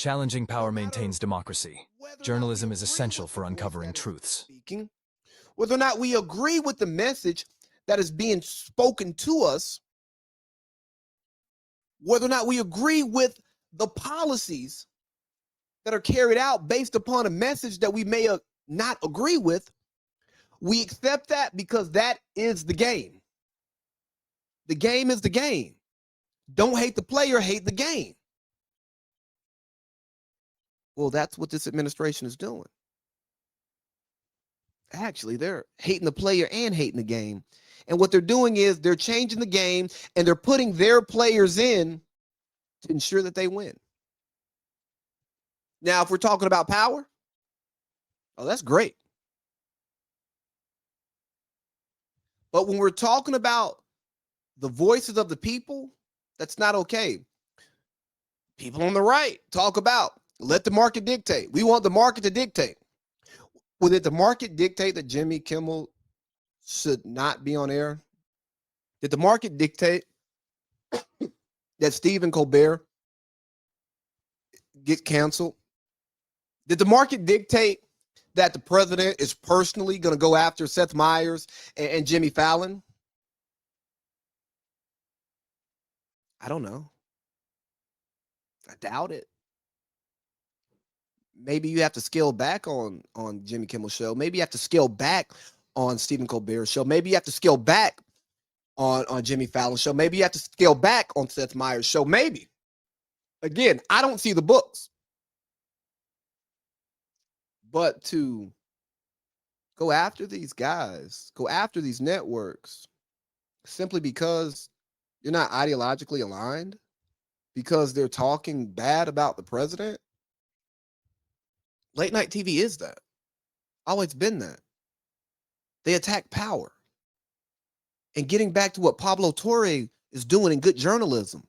Challenging No power matter maintains democracy. whether or not we Journalism is agree essential with the for voice uncovering that is truths. speaking, whether or not we agree with the message that is being spoken to us, whether or not we agree with the policies that are carried out based upon a message that we may not agree with, we accept that because that is the game. The game is the game. Don't hate the player, hate the game. Well, that's what this administration is doing. Actually, they're hating the player and hating the game. And what they're doing is they're changing the game and they're putting their players in to ensure that they win. Now, if we're talking about power, oh, that's great. But when we're talking about the voices of the people, that's not okay. People on the right talk about let the market dictate. We want the market to dictate. Well, did the market dictate that Jimmy Kimmel should not be on air? Did the market dictate that Stephen Colbert get canceled? Did the market dictate that the president is personally going to go after Seth Meyers and Jimmy Fallon? I don't know. I doubt it. Maybe you have to scale back on Jimmy Kimmel's show. Maybe you have to scale back on Stephen Colbert's show. Maybe you have to scale back on Jimmy Fallon's show. Maybe you have to scale back on Seth Meyers' show. Maybe. Again, I don't see the books. But to go after these guys, go after these networks, simply because you're not ideologically aligned, because they're talking bad about the president, late night TV is that. Always been that. They attack power. And getting back to what Pablo Torre is doing in good journalism,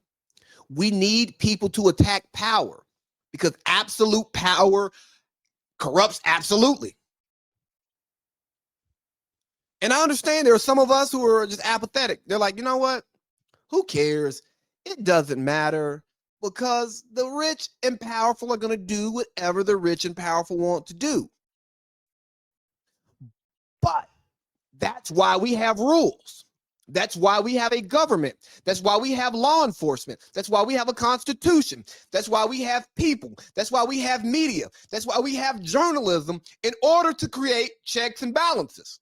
we need people to attack power because absolute power corrupts absolutely. And I understand there are some of us who are just apathetic. They're like, you know what? Who cares? It doesn't matter because the rich and powerful are going to do whatever the rich and powerful want to do. But that's why we have rules. That's why we have a government. That's why we have law enforcement. That's why we have a constitution. That's why we have people. That's why we have media. That's why we have journalism in order to create checks and balances.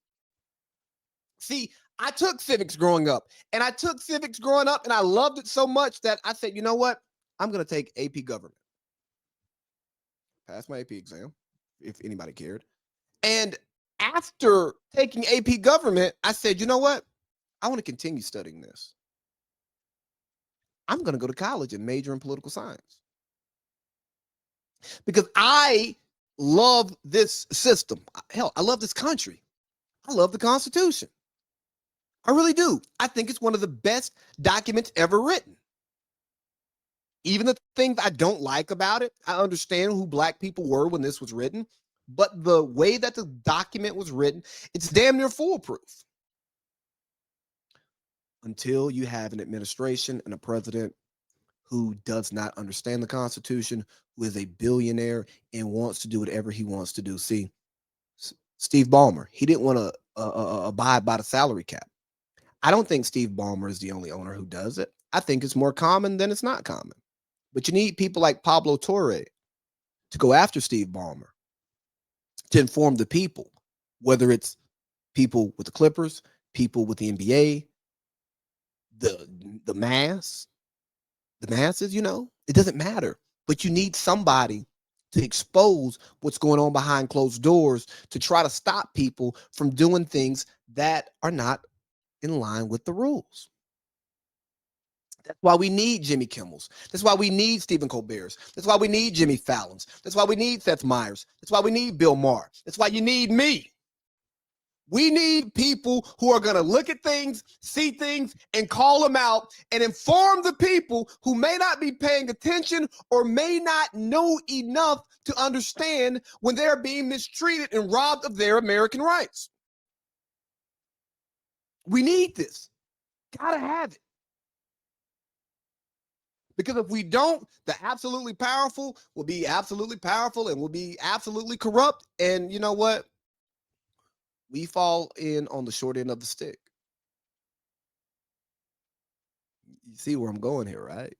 See, I took civics growing up, and I loved it so much that I said, you know what? I'm going to take AP government. Pass my AP exam, if anybody cared. And after taking AP government, I said, you know what? I want to continue studying this. I'm going to go to college and major in political science because I love this system. Hell, I love this country. I love the Constitution. I really do. I think it's one of the best documents ever written. Even the things I don't like about it, I understand who Black people were when this was written, but the way that the document was written, it's damn near foolproof. Until you have an administration and a president who does not understand the Constitution, who is a billionaire and wants to do whatever he wants to do. See, Steve Ballmer, he didn't want to abide by the salary cap. I don't think Steve Ballmer is the only owner who does it. I think it's more common than it's not common. But you need people like Pablo Torre to go after Steve Ballmer, to inform the people, whether it's people with the Clippers, people with the NBA, the masses, it doesn't matter. But you need somebody to expose what's going on behind closed doors to try to stop people from doing things that are not in line with the rules. That's why we need Jimmy Kimmel's. That's why we need Stephen Colbert's. That's why we need Jimmy Fallon's. That's why we need Seth Meyers. That's why we need Bill Maher. That's why you need me. We need people who are going to look at things, see things, and call them out and inform the people who may not be paying attention or may not know enough to understand when they're being mistreated and robbed of their American rights. We need this. Gotta have it. Because if we don't, the absolutely powerful will be absolutely powerful and will be absolutely corrupt. And you know what? We fall in on the short end of the stick. You see where I'm going here, right?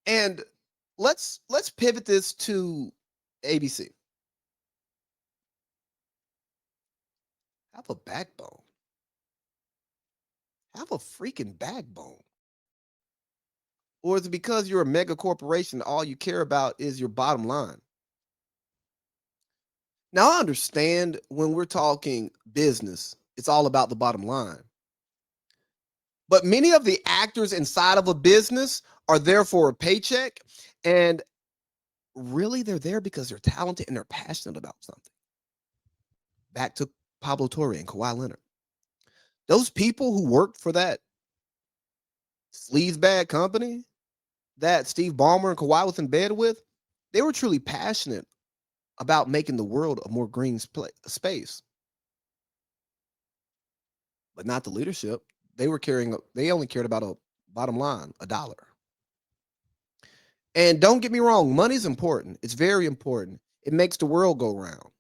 And let's pivot this to ABC. Have a backbone. Have a freaking backbone. Or is it because you're a mega corporation, all you care about is your bottom line? Now, I understand when we're talking business, it's all about the bottom line. But many of the actors inside of a business are there for a paycheck. And really, they're there because they're talented and they're passionate about something. Back to Pablo Torre and Kawhi Leonard. Those people who worked for that sleazebag company that Steve Ballmer and Kawhi was in bed with, they were truly passionate about making the world a more green space, but not the leadership. They only cared about a bottom line, a dollar. And don't get me wrong, money's important. It's very important. It makes the world go round.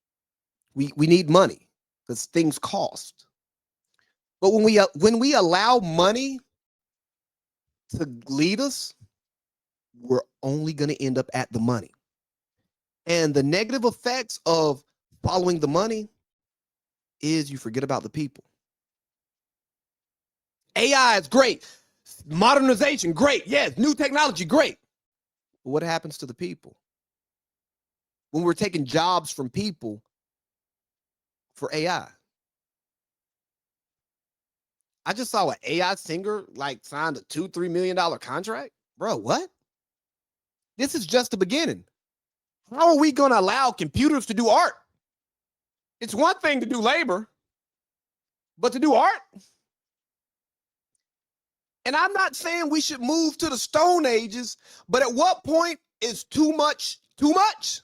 We need money because things cost. But when we allow money to lead us, we're only going to end up at the money. And the negative effects of following the money is you forget about the people. AI is great. Modernization, great. Yes, new technology, great. But what happens to the people? When we're taking jobs from people for AI. I just saw an AI singer like signed a $2-3 million contract. Bro, what? This is just the beginning. How are we going to allow computers to do art? It's one thing to do labor, but to do art? And I'm not saying we should move to the Stone Ages, but at what point is too much too much?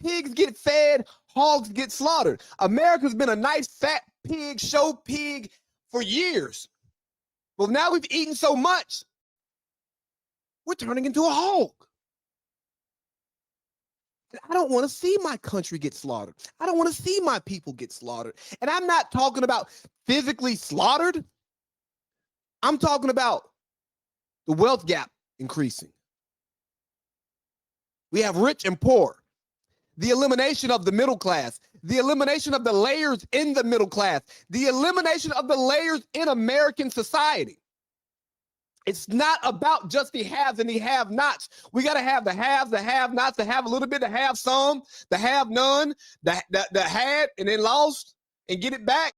Pigs get fed, hogs get slaughtered. America's been a nice fat pig, show pig for years. Well, now we've eaten so much, we're turning into a hog. I don't want to see my country get slaughtered. I don't want to see my people get slaughtered. And I'm not talking about physically slaughtered. I'm talking about the wealth gap increasing. We have rich and poor. The elimination of the middle class, the elimination of the layers in the middle class, the elimination of the layers in American society. It's not about just the haves and the have-nots. We got to have the haves, the have-nots, the have a little bit, the have some, the have none, the had and then lost and get it back.